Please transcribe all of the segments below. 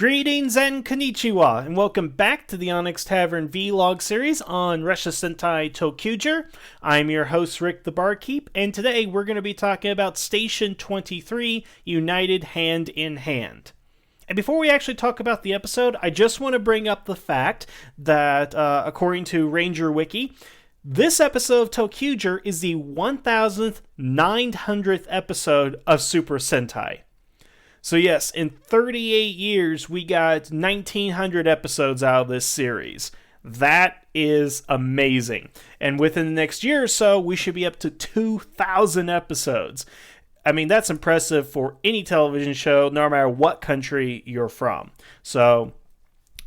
Greetings and konnichiwa, and welcome back to the Onyx Tavern Vlog series on Russia Sentai ToQger. I'm your host, Rick the Barkeep, and today we're going to be talking about Station 23, United Hand in Hand. And before we actually talk about the episode, I just want to bring up the fact that, according to Ranger Wiki, this episode of ToQger is the 1,900th episode of Super Sentai. So yes, in 38 years, we got 1,900 episodes out of this series. That is amazing. And within the next year or so, we should be up to 2,000 episodes. I mean, that's impressive for any television show, no matter what country you're from. So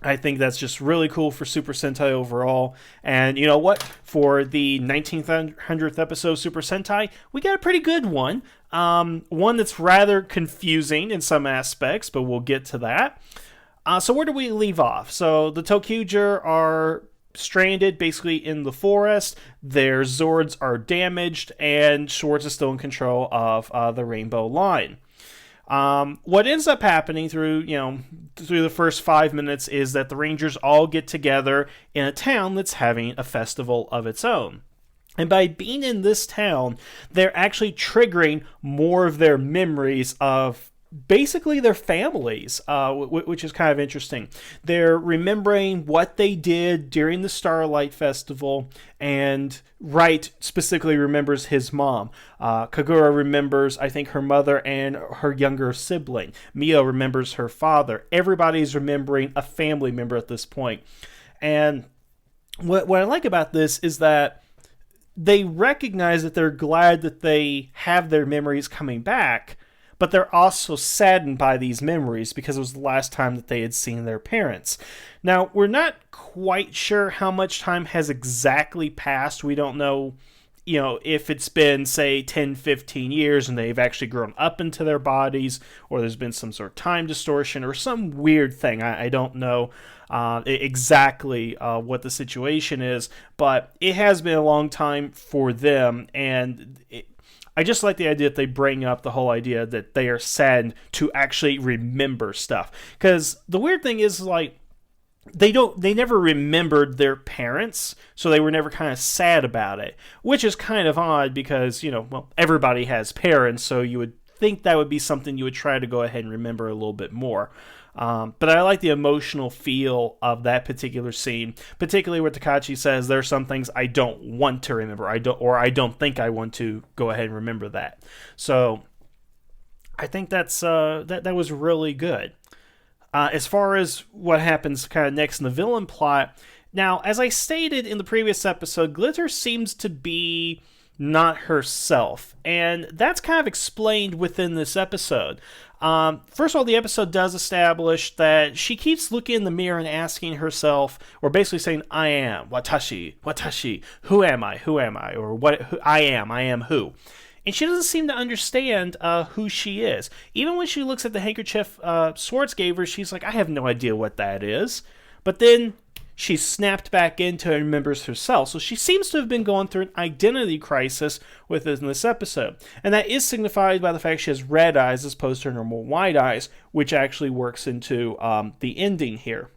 I think that's just really cool for Super Sentai overall. And you know what? For the 1900th episode of Super Sentai, we got a pretty good one. One that's rather confusing in some aspects, but we'll get to that. So where do we leave off? So the ToQger are stranded basically in the forest. Their Zords are damaged, and Schwartz is still in control of the Rainbow Line. What ends up happening through the first 5 minutes is that the Rangers all get together in a town that's having a festival of its own. And by being in this town, they're actually triggering more of their memories of basically their families, which is kind of interesting. They're remembering what they did during the Starlight Festival, and Wright specifically remembers his mom. Kagura remembers, I think, her mother and her younger sibling. Mio remembers her father. Everybody's remembering a family member at this point. And what I like about this is that they recognize that they're glad that they have their memories coming back, but they're also saddened by these memories because it was the last time that they had seen their parents. Now, we're not quite sure how much time has exactly passed. We don't know, if it's been, say, 10, 15 years and they've actually grown up into their bodies, or there's been some sort of time distortion or some weird thing. I don't know exactly what the situation is, but it has been a long time for them, and I just like the idea that they bring up the whole idea that they are sad to actually remember stuff. Because the weird thing is, they never remembered their parents, so they were never kind of sad about it, which is kind of odd because, everybody has parents, so you would think that would be something you would try to go ahead and remember a little bit more. But I like the emotional feel of that particular scene, particularly where Takachi says there are some things I don't want to remember. I don't think I want to go ahead and remember that. So I think that was really good. As far as what happens kind of next in the villain plot, now, as I stated in the previous episode, Glitter seems to be not herself, and that's kind of explained within this episode. First of all, the episode does establish that she keeps looking in the mirror and asking herself, or basically saying, I am, watashi, who am I, or I am who. And she doesn't seem to understand who she is. Even when she looks at the handkerchief Swartz gave her, she's like, I have no idea what that is. But then she's snapped back into it and remembers herself. So she seems to have been going through an identity crisis within this episode. And that is signified by the fact she has red eyes as opposed to her normal white eyes, which actually works into the ending here.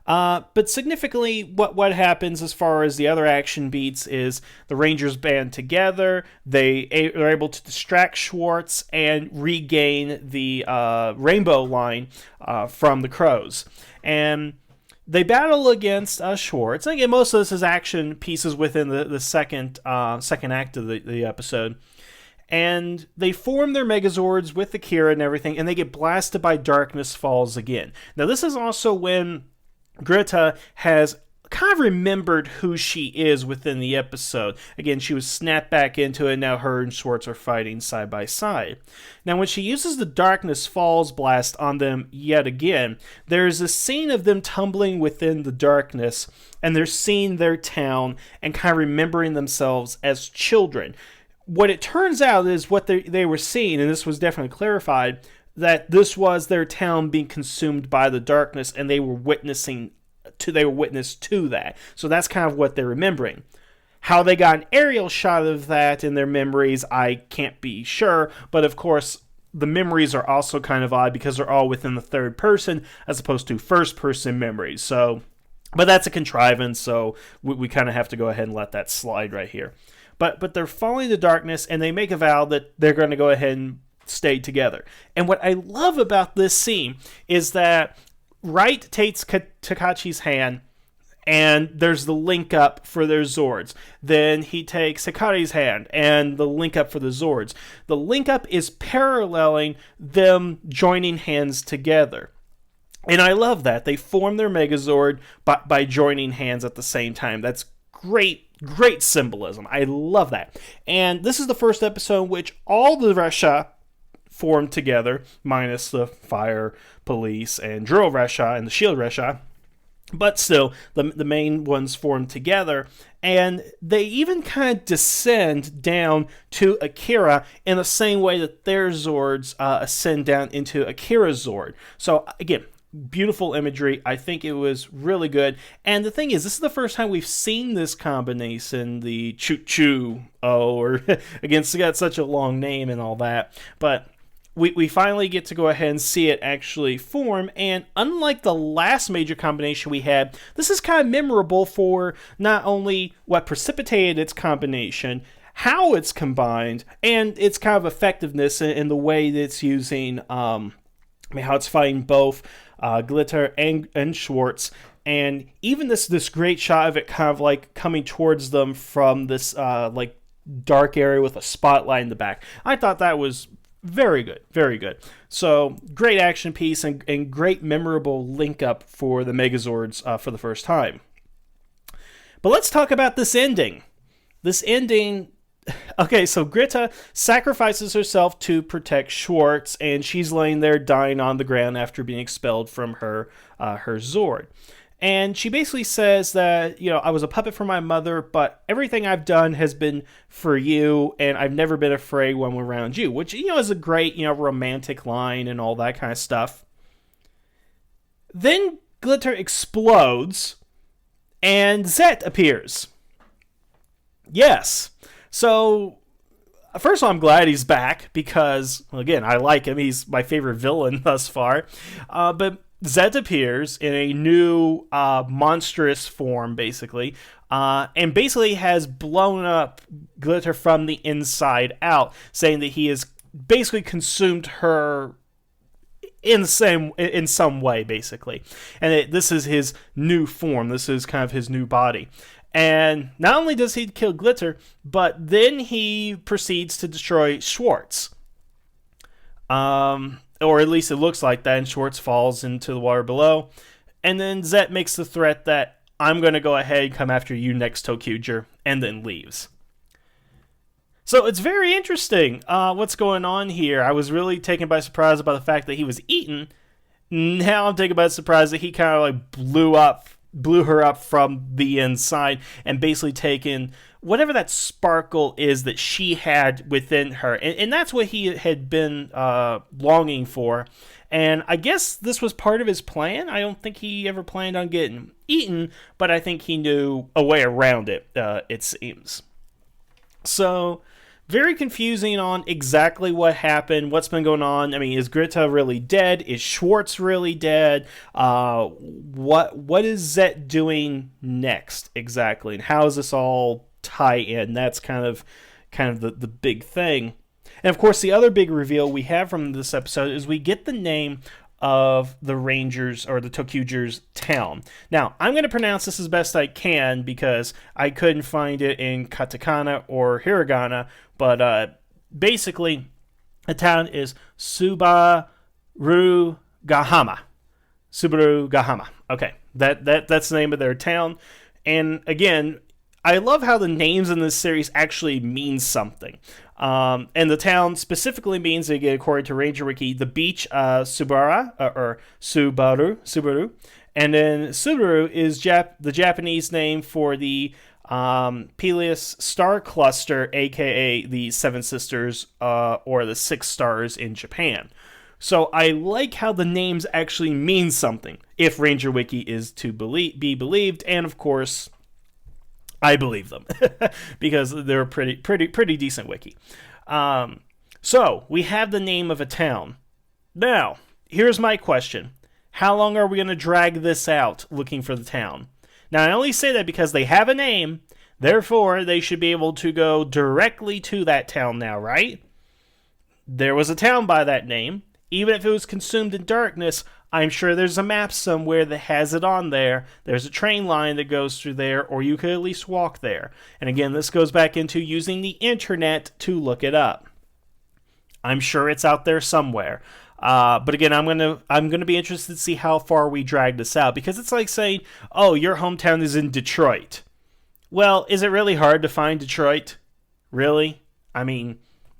But significantly, what happens as far as the other action beats is the Rangers band together, they are able to distract Schwartz and regain the Rainbow Line from the Crows. And they battle against Schwartz. And again, most of this is action pieces within the second act of the episode. And they form their Megazords with Akira and everything, and they get blasted by Darkness Falls again. Now, this is also when Greta has kind of remembered who she is within the episode. Again, she was snapped back into it, and now her and Schwartz are fighting side by side. Now, when she uses the Darkness Falls blast on them yet again, there's a scene of them tumbling within the darkness, and they're seeing their town and kind of remembering themselves as children. What it turns out is what they were seeing, and this was definitely clarified, that this was their town being consumed by the darkness, and they were witness to that. So that's kind of what they're remembering. How they got an aerial shot of that in their memories, I can't be sure, but of course, the memories are also kind of odd because they're all within the third person as opposed to first person memories. So, but that's a contrivance, so we kind of have to go ahead and let that slide right here. But they're falling to darkness, and they make a vow that they're going to go ahead and stay together. And what I love about this scene is that Wright takes Takachi's hand, and there's the link up for their Zords. Then he takes Hikaru's hand and the link up for the Zords. The link up is paralleling them joining hands together. And I love that. They form their Megazord by joining hands at the same time. That's great symbolism. I love that. And this is the first episode in which all the Resha formed together, minus the Fire Police and Drill Resha and the Shield Resha. But still, the main ones form together, and they even kind of descend down to Akira in the same way that their Zords ascend down into Akira's Zord. So, again, beautiful imagery. I think it was really good. And the thing is, this is the first time we've seen this combination, the Choo-Choo, or again, it's got such a long name and all that, but we finally get to go ahead and see it actually form, and unlike the last major combination we had, this is kind of memorable for not only what precipitated its combination, how it's combined, and its kind of effectiveness in the way that it's using, how it's fighting both Glitter and Schwartz, and even this great shot of it kind of like coming towards them from this like dark area with a spotlight in the back. I thought that was very good, very good. So, great action piece and great memorable link up for the Megazords for the first time. But let's talk about this ending. This ending... Okay, so Greta sacrifices herself to protect Schwartz, and she's laying there dying on the ground after being expelled from her Zord. And she basically says that, I was a puppet for my mother, but everything I've done has been for you, and I've never been afraid when we're around you, which, is a great, romantic line and all that kind of stuff. Then Glitter explodes, and Zet appears. Yes. So, first of all, I'm glad he's back, because, again, I like him. He's my favorite villain thus far. But Zed appears in a new monstrous form, basically, and basically has blown up Glitter from the inside out, saying that he has basically consumed her in some way, basically. And this is his new form. This is kind of his new body. And not only does he kill Glitter, but then he proceeds to destroy Schwartz. Or at least it looks like that, and Schwartz falls into the water below. And then Zet makes the threat that, I'm going to go ahead and come after you next, ToQger, and then leaves. So it's very interesting what's going on here. I was really taken by surprise about the fact that he was eaten. Now I'm taken by surprise that he kind of like blew her up from the inside and basically taken whatever that sparkle is that she had within her. And that's what he had been longing for. And I guess this was part of his plan. I don't think he ever planned on getting eaten, but I think he knew a way around it, it seems. So, very confusing on exactly what happened, what's been going on. I mean, is Greta really dead? Is Schwartz really dead? What is Zet doing next exactly? And how does this all tie in? That's kind of the big thing. And of course, the other big reveal we have from this episode is we get the name of the Rangers or the ToQger's town. Now, I'm going to pronounce this as best I can because I couldn't find it in katakana or hiragana, but basically, the town is Subaru Gahama. Subaru Gahama. Okay, that's the name of their town. And again, I love how the names in this series actually mean something. And the town specifically means, again, according to Ranger Wiki, the beach Subaru, or Subaru. And then Subaru is the Japanese name for the Peleus star cluster, aka the Seven Sisters, or the Six Stars in Japan. So I like how the names actually mean something, if Ranger Wiki is to be believed, and of course, I believe them because they're a pretty decent wiki. So, we have the name of a town. Now, here's my question. How long are we going to drag this out looking for the town? Now, I only say that because they have a name, therefore they should be able to go directly to that town now, right? There was a town by that name. Even if it was consumed in darkness, I'm sure there's a map somewhere that has it on there. There's a train line that goes through there, or you could at least walk there. And again, this goes back into using the internet to look it up. I'm sure it's out there somewhere. But again, I'm gonna be interested to see how far we drag this out, because it's like saying, "Oh, your hometown is in Detroit." Well, is it really hard to find Detroit? Really? I mean,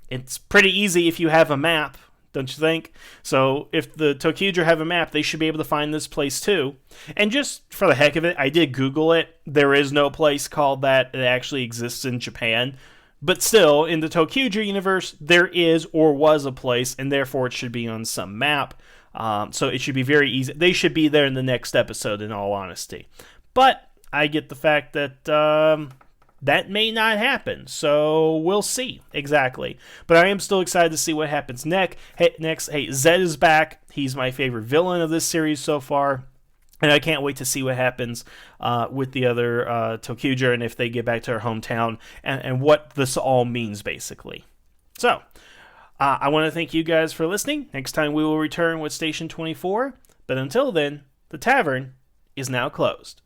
it's pretty easy if you have a map, don't you think? So if the ToQger have a map, they should be able to find this place too. And just for the heck of it, I did Google it. There is no place called that that actually exists in Japan. But still, in the ToQger universe, there is or was a place, and therefore it should be on some map. So it should be very easy. They should be there in the next episode, in all honesty. But I get the fact that that may not happen, so we'll see exactly. But I am still excited to see what happens next. Hey, Zed is back. He's my favorite villain of this series so far. And I can't wait to see what happens with the other ToQger and if they get back to their hometown and what this all means, basically. So, I want to thank you guys for listening. Next time we will return with Station 24. But until then, the tavern is now closed.